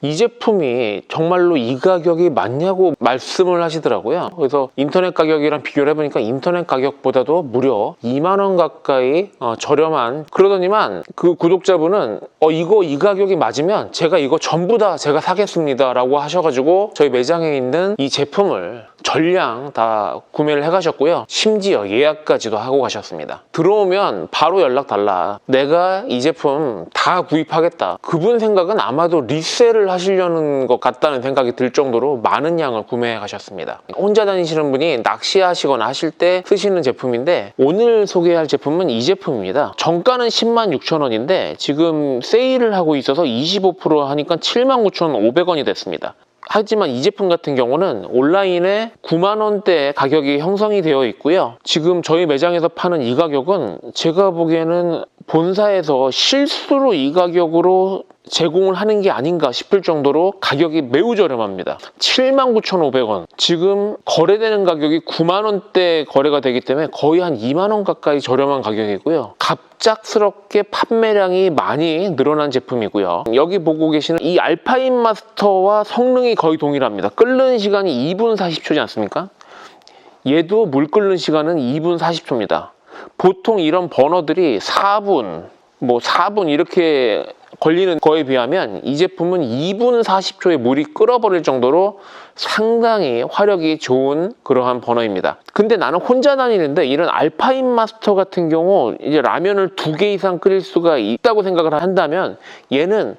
이 제품이 정말로 이 가격이 맞냐고 말씀을 하시더라고요. 그래서 인터넷 가격이랑 비교를 해보니까 인터넷 가격보다도 무려 2만 원 가까이 저렴한, 그러더니만 그 구독자분은 이 가격이 맞으면 제가 이거 전부 다 제가 사겠습니다 라고 하셔가지고 저희 매장에 있는 이 제품을 전량 다 구매를 해가셨고요. 심지어 예약까지도 하고 가셨습니다. 들어오면 바로 연락 달라, 내가 이 제품 다 구입하겠다. 그분 생각은 아마도 리셀을 하시려는 것 같다는 생각이 들 정도로 많은 양을 구매해 가셨습니다. 혼자 다니시는 분이 낚시하시거나 하실 때 쓰시는 제품인데, 오늘 소개할 제품은 이 제품입니다. 정가는 106,000원인데 지금 세일을 하고 있어서 25% 하니까 79,500원이 됐습니다. 하지만 이 제품 같은 경우는 온라인에 9만 원대 가격이 형성이 되어 있고요. 지금 저희 매장에서 파는 이 가격은 제가 보기에는 본사에서 실수로 이 가격으로 제공을 하는 게 아닌가 싶을 정도로 가격이 매우 저렴합니다. 79,500원. 지금 거래되는 가격이 9만 원대 거래가 되기 때문에 거의 한 2만 원 가까이 저렴한 가격이고요. 갑작스럽게 판매량이 많이 늘어난 제품이고요. 여기 보고 계시는 이 알파인 마스터와 성능이 거의 동일합니다. 끓는 시간이 2분 40초지 않습니까? 얘도 물 끓는 시간은 2분 40초입니다. 보통 이런 버너들이 4분, 4분 이렇게 걸리는 거에 비하면 이 제품은 2분 40초에 물이 끓어버릴 정도로 상당히 화력이 좋은 그러한 버너입니다. 근데 나는 혼자 다니는데 이런 알파인 마스터 같은 경우 이제 라면을 2개 이상 끓일 수가 있다고 생각을 한다면, 얘는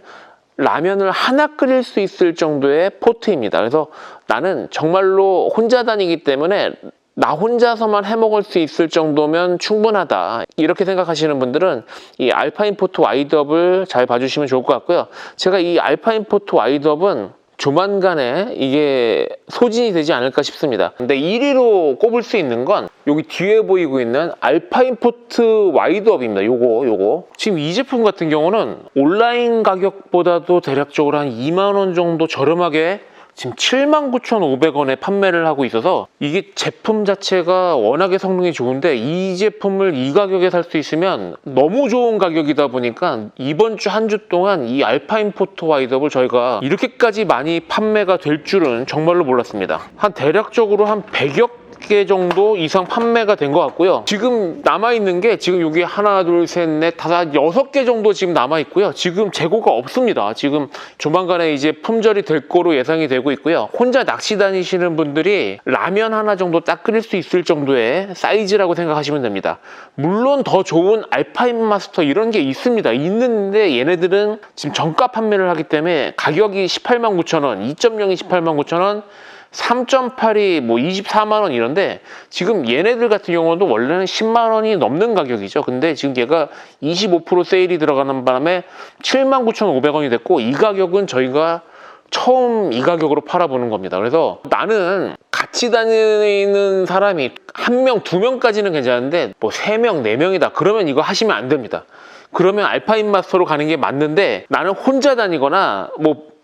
라면을 하나 끓일 수 있을 정도의 포트입니다. 그래서 나는 정말로 혼자 다니기 때문에 나 혼자서만 해먹을 수 있을 정도면 충분하다, 이렇게 생각하시는 분들은 이 알파인 포트 와이드업을 잘 봐주시면 좋을 것 같고요. 제가 이 알파인 포트 와이드업은 조만간에 이게 소진이 되지 않을까 싶습니다. 근데 1위로 꼽을 수 있는 건 여기 뒤에 보이고 있는 알파인 포트 와이드업입니다. 요거 지금 이 제품 같은 경우는 온라인 가격보다도 대략적으로 한 2만 원 정도 저렴하게 지금 79,500원에 판매를 하고 있어서, 이게 제품 자체가 워낙에 성능이 좋은데 이 제품을 이 가격에 살 수 있으면 너무 좋은 가격이다 보니까 이번 주 한 주 동안 이 알파인 포트 와이드업을 저희가 이렇게까지 많이 판매가 될 줄은 정말로 몰랐습니다. 한 대략적으로 한 100여 개 정도 이상 판매가 된 것 같고요. 지금 남아있는 게 지금 여기 하나, 둘, 셋, 넷, 다섯, 6개 정도 지금 남아있고요. 지금 재고가 없습니다. 지금 조만간에 이제 품절이 될 거로 예상이 되고 있고요. 혼자 낚시 다니시는 분들이 라면 하나 정도 딱 끓일 수 있을 정도의 사이즈라고 생각하시면 됩니다. 물론 더 좋은 알파인 마스터 이런 게 있습니다. 있는데 얘네들은 지금 정가 판매를 하기 때문에 가격이 189,000원, 2.0이 189,000원, 3.8이 24만 원 이런데, 지금 얘네들 같은 경우도 원래는 10만 원이 넘는 가격이죠. 근데 지금 얘가 25% 세일이 들어가는 바람에 79,500원이 됐고, 이 가격은 저희가 처음 이 가격으로 팔아보는 겁니다. 그래서 나는 같이 다니는 사람이 1명, 2명까지는 괜찮은데 3명, 4명이다 그러면 이거 하시면 안 됩니다. 그러면 알파인 마스터로 가는 게 맞는데, 나는 혼자 다니거나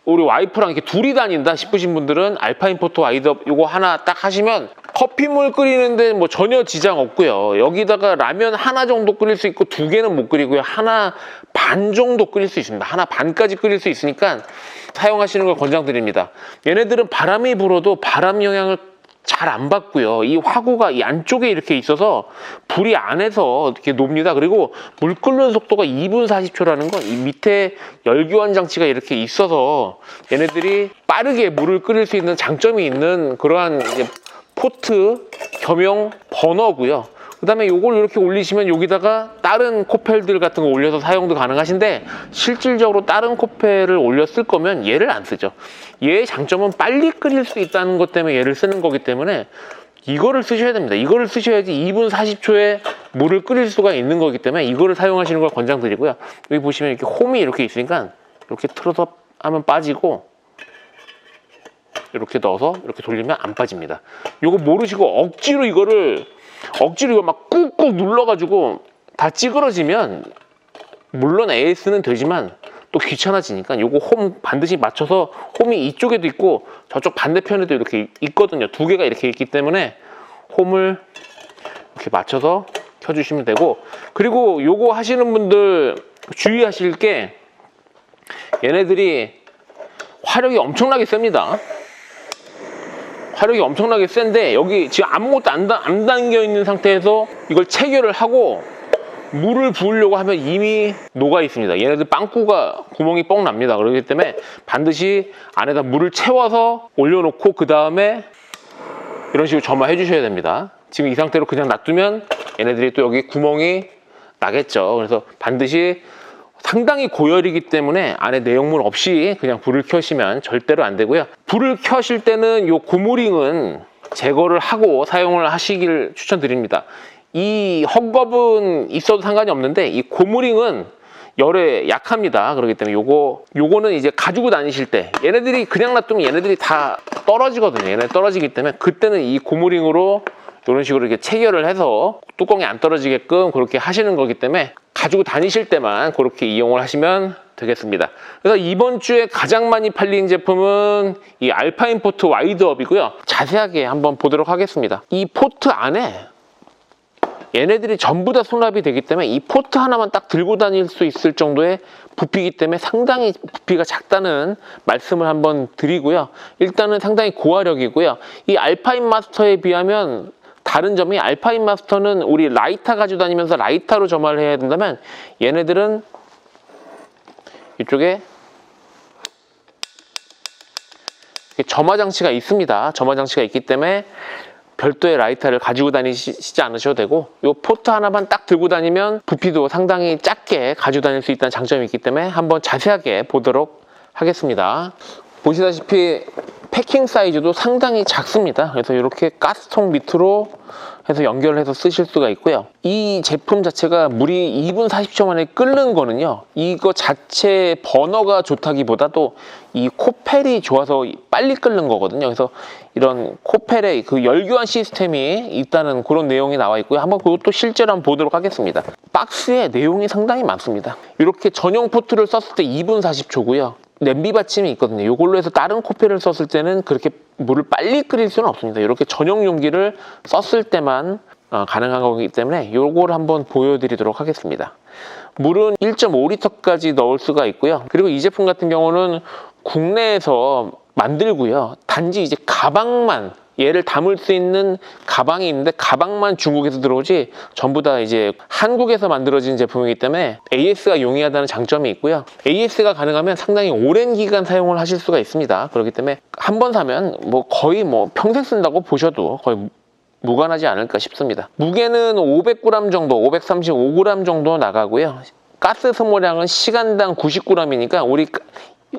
우리 와이프랑 이렇게 둘이 다닌다 싶으신 분들은 알파인 포트 와이드업 이거 하나 딱 하시면 커피물 끓이는데 전혀 지장 없고요. 여기다가 라면 하나 정도 끓일 수 있고 2개는 못 끓이고요. 하나 반 정도 끓일 수 있습니다. 하나 반까지 끓일 수 있으니까 사용하시는 걸 권장드립니다. 얘네들은 바람이 불어도 바람 영향을 잘 안 받고요. 이 화구가 이 안쪽에 이렇게 있어서 불이 안에서 이렇게 놉니다. 그리고 물 끓는 속도가 2분 40초라는 건 이 밑에 열교환 장치가 이렇게 있어서 얘네들이 빠르게 물을 끓일 수 있는 장점이 있는 그러한 이제 포트 겸용 버너고요. 그 다음에 요걸 이렇게 올리시면 여기다가 다른 코펠들 같은 거 올려서 사용도 가능하신데, 실질적으로 다른 코펠을 올려 쓸 거면 얘를 안 쓰죠. 얘의 장점은 빨리 끓일 수 있다는 것 때문에 얘를 쓰는 거기 때문에 이거를 쓰셔야 됩니다. 이거를 쓰셔야지 2분 40초에 물을 끓일 수가 있는 거기 때문에 이거를 사용하시는 걸 권장드리고요. 여기 보시면 이렇게 홈이 이렇게 있으니까 이렇게 틀어서 하면 빠지고, 이렇게 넣어서 이렇게 돌리면 안 빠집니다. 이거 모르시고 억지로 이거 막 꾹꾹 눌러가지고 다 찌그러지면, 물론 AS는 되지만 또 귀찮아지니까 요거 홈 반드시 맞춰서, 홈이 이쪽에도 있고 저쪽 반대편에도 이렇게 있거든요. 2개가 이렇게 있기 때문에 홈을 이렇게 맞춰서 켜주시면 되고, 그리고 요거 하시는 분들 주의하실 게, 얘네들이 화력이 엄청나게 셉니다. 화력이 엄청나게 센데 여기 지금 아무것도 안 담겨 있는 상태에서 이걸 체결을 하고 물을 부으려고 하면 이미 녹아 있습니다. 얘네들 빵꾸가 구멍이 뻥 납니다. 그렇기 때문에 반드시 안에다 물을 채워서 올려놓고 그 다음에 이런 식으로 점화해 주셔야 됩니다. 지금 이 상태로 그냥 놔두면 얘네들이 또 여기 구멍이 나겠죠. 그래서 반드시 상당히 고열이기 때문에 안에 내용물 없이 그냥 불을 켜시면 절대로 안 되고요. 불을 켜실 때는 이 고무링은 제거를 하고 사용을 하시길 추천드립니다. 이 헝겊은 있어도 상관이 없는데 이 고무링은 열에 약합니다. 그렇기 때문에 요거는 이제 가지고 다니실 때 얘네들이 그냥 놔두면 얘네들이 다 떨어지거든요. 얘네 떨어지기 때문에 그때는 이 고무링으로 이런 식으로 이렇게 체결을 해서 뚜껑이 안 떨어지게끔 그렇게 하시는 거기 때문에 가지고 다니실 때만 그렇게 이용을 하시면 되겠습니다. 그래서 이번 주에 가장 많이 팔린 제품은 이 알파인 포트 와이드업이고요. 자세하게 한번 보도록 하겠습니다. 이 포트 안에 얘네들이 전부 다 수납이 되기 때문에 이 포트 하나만 딱 들고 다닐 수 있을 정도의 부피이기 때문에 상당히 부피가 작다는 말씀을 한번 드리고요. 일단은 상당히 고화력이고요. 이 알파인 마스터에 비하면 다른 점이 알파인 마스터는 우리 라이터 가지고 다니면서 라이터로 점화를 해야 된다면 얘네들은 이쪽에 점화 장치가 있습니다. 점화 장치가 있기 때문에 별도의 라이터를 가지고 다니시지 않으셔도 되고 이 포트 하나만 딱 들고 다니면 부피도 상당히 작게 가지고 다닐 수 있다는 장점이 있기 때문에 한번 자세하게 보도록 하겠습니다. 보시다시피 패킹 사이즈도 상당히 작습니다. 그래서 이렇게 가스통 밑으로 해서 연결을 해서 쓰실 수가 있고요. 이 제품 자체가 물이 2분 40초 만에 끓는 거는요, 이거 자체 버너가 좋다기보다도 이 코펠이 좋아서 빨리 끓는 거거든요. 그래서 이런 코펠의 그 열교환 시스템이 있다는 그런 내용이 나와 있고요. 한번 그것도 실제로 한번 보도록 하겠습니다. 박스에 내용이 상당히 많습니다. 이렇게 전용 포트를 썼을 때 2분 40초고요. 냄비 받침이 있거든요. 이걸로 해서 다른 코펠을 썼을 때는 그렇게 물을 빨리 끓일 수는 없습니다. 이렇게 전용 용기를 썼을 때만 가능한 거기 때문에 이걸 한번 보여드리도록 하겠습니다. 물은 1.5리터까지 넣을 수가 있고요. 그리고 이 제품 같은 경우는 국내에서 만들고요. 단지 이제 가방만, 얘를 담을 수 있는 가방이 있는데 가방만 중국에서 들어오지 전부 다 이제 한국에서 만들어진 제품이기 때문에 AS가 용이하다는 장점이 있고요. AS가 가능하면 상당히 오랜 기간 사용을 하실 수가 있습니다. 그렇기 때문에 한 번 사면 거의 평생 쓴다고 보셔도 거의 무관하지 않을까 싶습니다. 무게는 500g 정도, 535g 정도 나가고요. 가스 소모량은 시간당 90g이니까 우리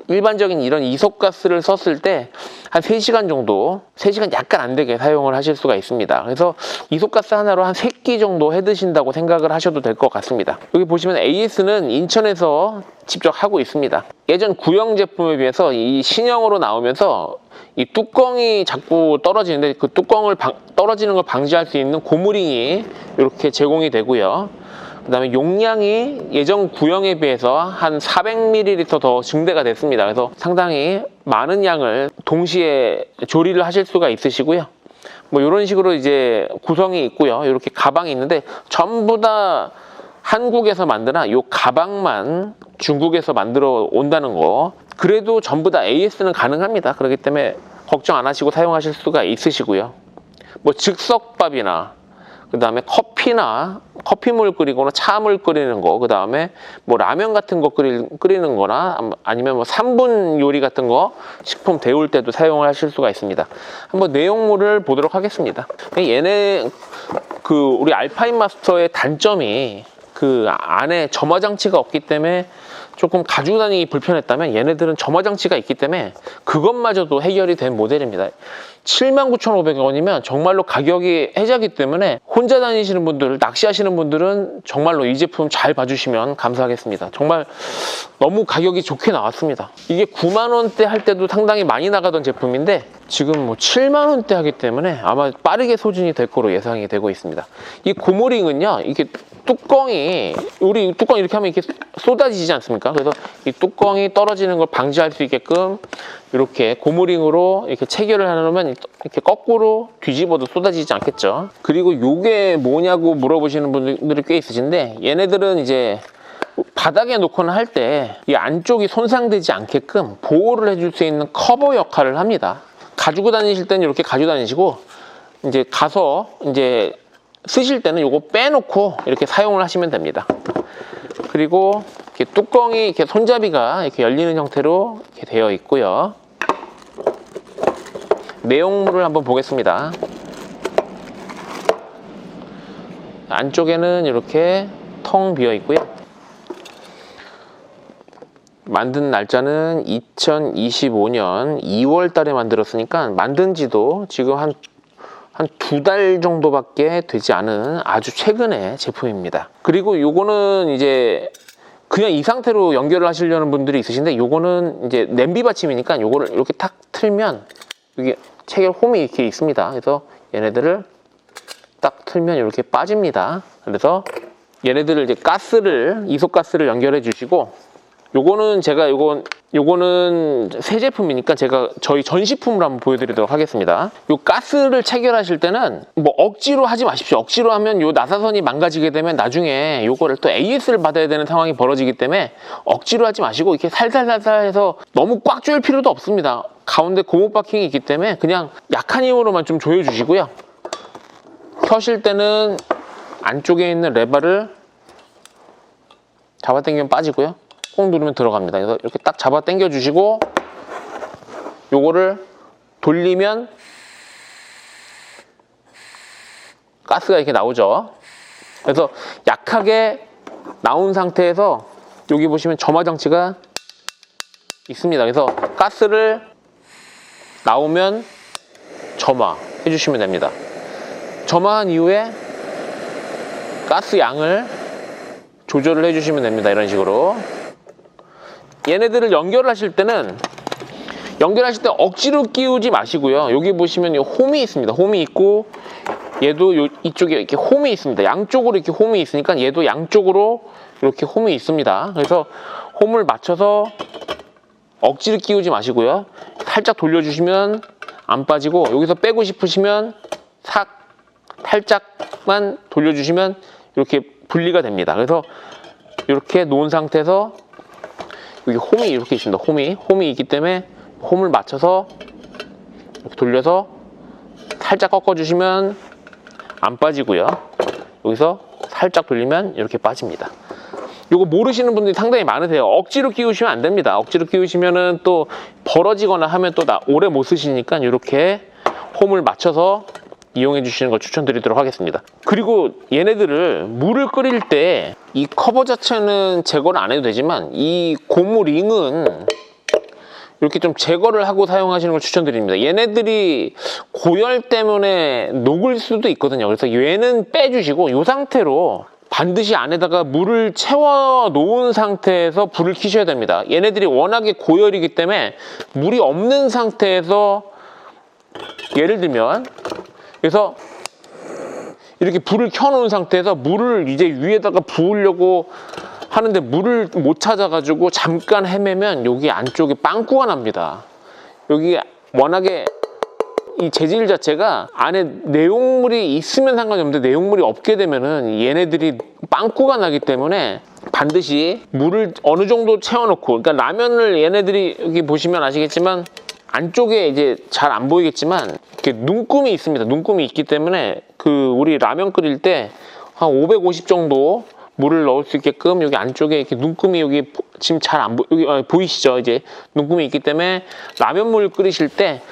일반적인 이런 이소가스를 썼을 때 한 3시간 정도, 3시간 약간 안 되게 사용을 하실 수가 있습니다. 그래서 이소가스 하나로 한 3끼 정도 해 드신다고 생각을 하셔도 될 것 같습니다. 여기 보시면 AS는 인천에서 직접 하고 있습니다. 예전 구형 제품에 비해서 이 신형으로 나오면서 이 뚜껑이 자꾸 떨어지는데 그 뚜껑을 떨어지는 걸 방지할 수 있는 고무링이 이렇게 제공이 되고요. 그 다음에 용량이 예전 구형에 비해서 한 400ml 더 증대가 됐습니다. 그래서 상당히 많은 양을 동시에 조리를 하실 수가 있으시고요. 이런 식으로 이제 구성이 있고요. 이렇게 가방이 있는데 전부 다 한국에서 만드나 이 가방만 중국에서 만들어 온다는 거. 그래도 전부 다 AS는 가능합니다. 그렇기 때문에 걱정 안 하시고 사용하실 수가 있으시고요. 즉석밥이나 그 다음에 커피물 끓이거나 차물 끓이는 거, 그 다음에 라면 같은 거 끓이는 거나 아니면 3분 요리 같은 거 식품 데울 때도 사용을 하실 수가 있습니다. 한번 내용물을 보도록 하겠습니다. 얘네 우리 알파인 마스터의 단점이 그 안에 점화 장치가 없기 때문에 조금 가지고 다니기 불편했다면 얘네들은 점화 장치가 있기 때문에 그것마저도 해결이 된 모델입니다. 79,500원이면 정말로 가격이 해자기 때문에 혼자 다니시는 분들, 낚시하시는 분들은 정말로 이 제품 잘 봐주시면 감사하겠습니다. 정말 너무 가격이 좋게 나왔습니다. 이게 9만원대 할 때도 상당히 많이 나가던 제품인데 지금 7만원대 하기 때문에 아마 빠르게 소진이 될 거로 예상이 되고 있습니다. 이 고무링은요, 이게 우리 뚜껑 이렇게 하면 이렇게 쏟아지지 않습니까? 그래서 이 뚜껑이 떨어지는 걸 방지할 수 있게끔 이렇게 고무링으로 이렇게 체결을 해놓으면 이렇게 거꾸로 뒤집어도 쏟아지지 않겠죠. 그리고 이게 뭐냐고 물어보시는 분들이 꽤 있으신데 얘네들은 이제 바닥에 놓거나 할 때 이 안쪽이 손상되지 않게끔 보호를 해줄 수 있는 커버 역할을 합니다. 가지고 다니실 때는 이렇게 가지고 다니시고, 이제 가서 이제 쓰실 때는 이거 빼놓고 이렇게 사용을 하시면 됩니다. 그리고 이렇게 뚜껑이 이렇게 손잡이가 이렇게 열리는 형태로 이렇게 되어 있고요. 내용물을 한번 보겠습니다. 안쪽에는 이렇게 텅 비어 있고요. 만든 날짜는 2025년 2월 달에 만들었으니까 만든 지도 지금 한 2달 정도밖에 되지 않은 아주 최근의 제품입니다. 그리고 요거는 이제 그냥 이 상태로 연결을 하시려는 분들이 있으신데, 요거는 이제 냄비 받침이니까 요거를 이렇게 탁 틀면 여기 체결 홈이 이렇게 있습니다. 그래서 얘네들을 딱 틀면 이렇게 빠집니다. 그래서 얘네들을 이제 이소가스를 연결해 주시고, 요거는 제가 요거는 새 제품이니까 제가 저희 전시품으로 한번 보여드리도록 하겠습니다. 요 가스를 체결하실 때는 뭐 억지로 하지 마십시오. 억지로 하면 요 나사선이 망가지게 되면 나중에 요거를 또 AS를 받아야 되는 상황이 벌어지기 때문에 억지로 하지 마시고 이렇게 살살살살 해서 너무 꽉 조일 필요도 없습니다. 가운데 고무 바킹이 있기 때문에 그냥 약한 힘으로만 좀 조여주시고요. 켜실 때는 안쪽에 있는 레버를 잡아당기면 빠지고요. 꾹 누르면 들어갑니다. 그래서 이렇게 딱 잡아 당겨 주시고, 요거를 돌리면 가스가 이렇게 나오죠. 그래서 약하게 나온 상태에서 여기 보시면 점화 장치가 있습니다. 그래서 가스를 나오면 점화 해주시면 됩니다. 점화한 이후에 가스 양을 조절을 해주시면 됩니다. 이런 식으로. 얘네들을 연결하실 때는 억지로 끼우지 마시고요. 여기 보시면 이 홈이 있습니다. 홈이 있고, 얘도 이쪽에 이렇게 홈이 있습니다. 양쪽으로 이렇게 홈이 있으니까 얘도 양쪽으로 이렇게 홈이 있습니다. 그래서 홈을 맞춰서 억지로 끼우지 마시고요. 살짝 돌려주시면 안 빠지고, 여기서 빼고 싶으시면 살짝만 돌려주시면 이렇게 분리가 됩니다. 그래서 이렇게 놓은 상태에서 여기 홈이 이렇게 있습니다. 홈이 있기 때문에 홈을 맞춰서 이렇게 돌려서 살짝 꺾어주시면 안 빠지고요. 여기서 살짝 돌리면 이렇게 빠집니다. 이거 모르시는 분들이 상당히 많으세요. 억지로 끼우시면 안 됩니다. 억지로 끼우시면은 또 벌어지거나 하면 또 오래 못 쓰시니까 이렇게 홈을 맞춰서 이용해 주시는 걸 추천드리도록 하겠습니다. 그리고 얘네들을 물을 끓일 때 이 커버 자체는 제거를 안 해도 되지만 이 고무 링은 이렇게 좀 제거를 하고 사용하시는 걸 추천드립니다. 얘네들이 고열 때문에 녹을 수도 있거든요. 그래서 얘는 빼주시고 이 상태로 반드시 안에다가 물을 채워 놓은 상태에서 불을 켜셔야 됩니다. 얘네들이 워낙에 고열이기 때문에 물이 없는 상태에서, 예를 들면 그래서 이렇게 불을 켜놓은 상태에서 물을 이제 위에다가 부으려고 하는데 물을 못 찾아가지고 잠깐 헤매면 여기 안쪽에 빵꾸가 납니다. 여기 워낙에 이 재질 자체가 안에 내용물이 있으면 상관이 없는데 내용물이 없게 되면은 얘네들이 빵꾸가 나기 때문에 반드시 물을 어느 정도 채워놓고, 그러니까 라면을 얘네들이 여기 보시면 아시겠지만 안쪽에 이제 잘 안 보이겠지만 이렇게 눈금이 있습니다. 눈금이 있기 때문에 우리 라면 끓일 때 한 550 정도 물을 넣을 수 있게끔 여기 안쪽에 이렇게 눈금이 여기 지금 잘 안 보이시죠? 이제 눈금이 있기 때문에 라면물 끓이실 때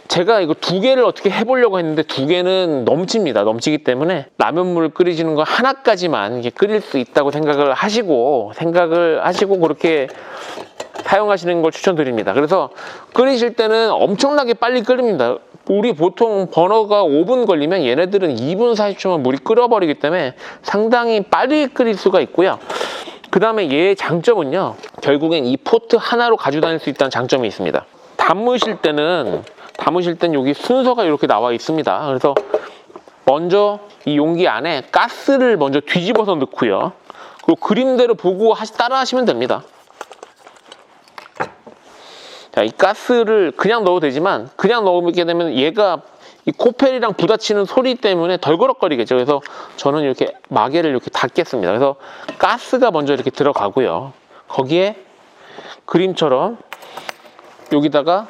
제가 이거 2개를 어떻게 해보려고 했는데 2개는 넘칩니다. 넘치기 때문에 라면물 끓이시는 거 하나까지만 이렇게 끓일 수 있다고 생각을 하시고 그렇게 사용하시는 걸 추천드립니다. 그래서 끓이실 때는 엄청나게 빨리 끓입니다. 우리 보통 버너가 5분 걸리면 얘네들은 2분 40초면 물이 끓어버리기 때문에 상당히 빨리 끓일 수가 있고요. 그 다음에 얘의 장점은요, 결국엔 이 포트 하나로 가지고 다닐 수 있다는 장점이 있습니다. 담으실 때는 여기 순서가 이렇게 나와 있습니다. 그래서 먼저 이 용기 안에 가스를 먼저 뒤집어서 넣고요. 그리고 그림대로 보고 따라 하시면 됩니다. 자, 이 가스를 그냥 넣어도 되지만 그냥 넣게 되면 얘가 이 코펠이랑 부딪히는 소리 때문에 덜그럭거리겠죠. 그래서 저는 이렇게 마개를 이렇게 닫겠습니다. 그래서 가스가 먼저 이렇게 들어가고요. 거기에 그림처럼 여기다가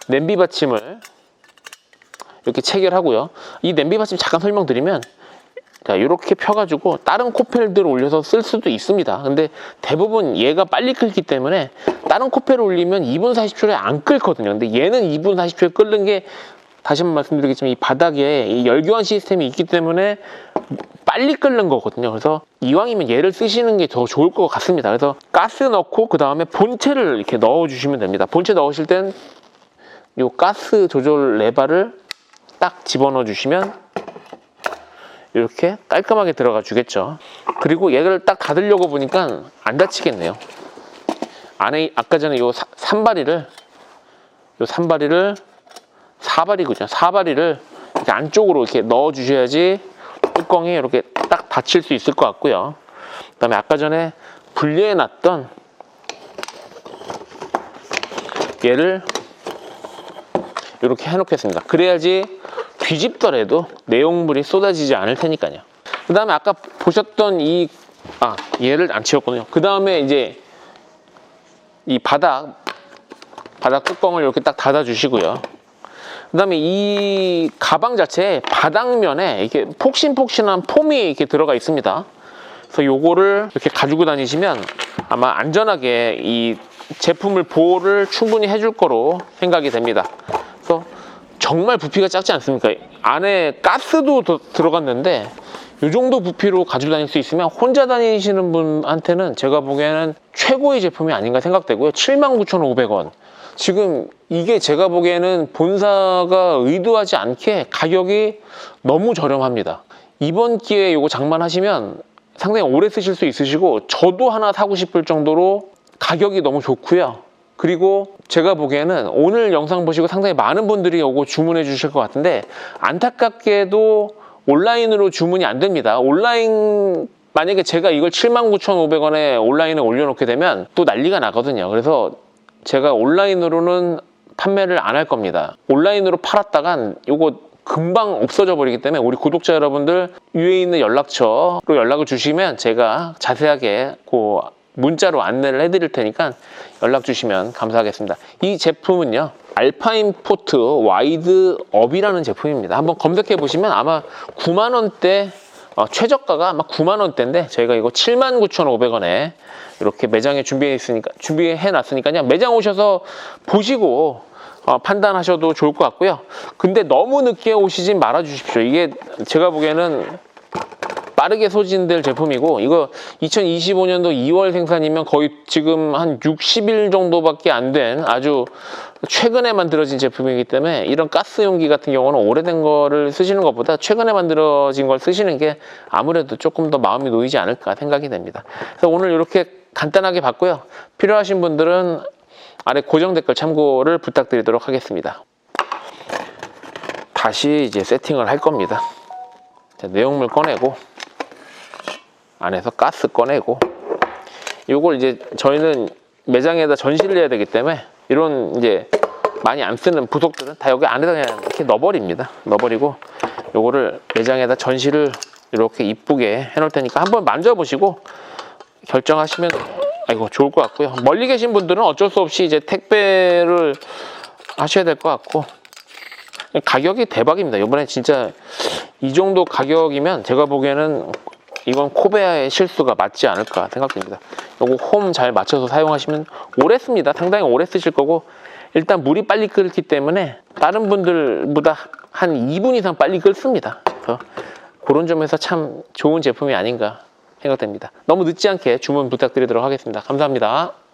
냄비 받침을 이렇게 체결하고요. 이 냄비 받침 잠깐 설명드리면, 자, 이렇게 펴가지고 다른 코펠들을 올려서 쓸 수도 있습니다. 근데 대부분 얘가 빨리 끓기 때문에 다른 코펠을 올리면 2분 40초에 안 끓거든요. 근데 얘는 2분 40초에 끓는 게, 다시 한번 말씀드리겠지만, 이 바닥에 이 열교환 시스템이 있기 때문에 빨리 끓는 거거든요. 그래서 이왕이면 얘를 쓰시는 게 더 좋을 것 같습니다. 그래서 가스 넣고 그 다음에 본체를 이렇게 넣어주시면 됩니다. 본체 넣으실 땐 이 가스 조절 레바를 딱 집어넣어 주시면 이렇게 깔끔하게 들어가 주겠죠. 그리고 얘를 딱 닫으려고 보니까 안 닫히겠네요. 안에 아까 전에 요 산바리를, 사바리군요. 사바리를 이렇게 안쪽으로 이렇게 넣어 주셔야지 뚜껑이 이렇게 딱 닫힐 수 있을 것 같고요. 그 다음에 아까 전에 분리해 놨던 얘를 이렇게 해놓겠습니다. 그래야지 뒤집더라도 내용물이 쏟아지지 않을 테니까요. 그 다음에 아까 보셨던 얘를 안 치웠거든요. 그 다음에 이제 이 바닥 뚜껑을 이렇게 딱 닫아 주시고요. 그 다음에 이 가방 자체에 바닥면에 이렇게 폭신폭신한 폼이 이렇게 들어가 있습니다. 그래서 요거를 이렇게 가지고 다니시면 아마 안전하게 이 제품을 보호를 충분히 해줄 거로 생각이 됩니다. 그래서 정말 부피가 작지 않습니까? 안에 가스도 들어갔는데 이 정도 부피로 가지고 다닐 수 있으면 혼자 다니시는 분한테는 제가 보기에는 최고의 제품이 아닌가 생각되고요. 79,500원. 지금 이게 제가 보기에는 본사가 의도하지 않게 가격이 너무 저렴합니다. 이번 기회에 이거 장만하시면 상당히 오래 쓰실 수 있으시고, 저도 하나 사고 싶을 정도로 가격이 너무 좋고요. 그리고 제가 보기에는 오늘 영상 보시고 상당히 많은 분들이 이거 주문해 주실 것 같은데, 안타깝게도 온라인으로 주문이 안 됩니다. 온라인, 만약에 제가 이걸 79,500원에 온라인에 올려놓게 되면 또 난리가 나거든요. 그래서 제가 온라인으로는 판매를 안 할 겁니다. 온라인으로 팔았다간 이거 금방 없어져 버리기 때문에 우리 구독자 여러분들 위에 있는 연락처로 연락을 주시면 제가 자세하게 그 문자로 안내를 해드릴 테니까 연락 주시면 감사하겠습니다. 이 제품은요, 알파인포트 와이드 업이라는 제품입니다. 한번 검색해 보시면 아마 9만원대, 최저가가 아마 9만원대인데 저희가 이거 79,500원에 이렇게 매장에 준비해 놨으니까요. 매장 오셔서 보시고 판단하셔도 좋을 것 같고요. 근데 너무 늦게 오시진 말아 주십시오. 이게 제가 보기에는 빠르게 소진될 제품이고, 이거 2025년도 2월 생산이면 거의 지금 한 60일 정도밖에 안 된 아주 최근에 만들어진 제품이기 때문에 이런 가스용기 같은 경우는 오래된 거를 쓰시는 것보다 최근에 만들어진 걸 쓰시는 게 아무래도 조금 더 마음이 놓이지 않을까 생각이 됩니다. 그래서 오늘 이렇게 간단하게 봤고요. 필요하신 분들은 아래 고정 댓글 참고를 부탁드리도록 하겠습니다. 다시 이제 세팅을 할 겁니다. 자, 내용물 꺼내고 안에서 가스 꺼내고, 이걸 이제 저희는 매장에다 전시를 해야 되기 때문에 이런 이제 많이 안 쓰는 부속들은 다 여기 안에다 그냥 이렇게 넣어버립니다. 넣어버리고 요거를 매장에다 전시를 이렇게 이쁘게 해놓을 테니까 한번 만져보시고 결정하시면 좋을 것 같고요. 멀리 계신 분들은 어쩔 수 없이 이제 택배를 하셔야 될 것 같고, 가격이 대박입니다. 이번에 진짜 이 정도 가격이면 제가 보기에는 이건 코베아의 실수가 맞지 않을까 생각됩니다. 요거 홈 잘 맞춰서 사용하시면 오래 씁니다. 상당히 오래 쓰실 거고, 일단 물이 빨리 끓기 때문에 다른 분들보다 한 2분 이상 빨리 끓습니다. 그래서 그런 점에서 참 좋은 제품이 아닌가 생각됩니다. 너무 늦지 않게 주문 부탁드리도록 하겠습니다. 감사합니다.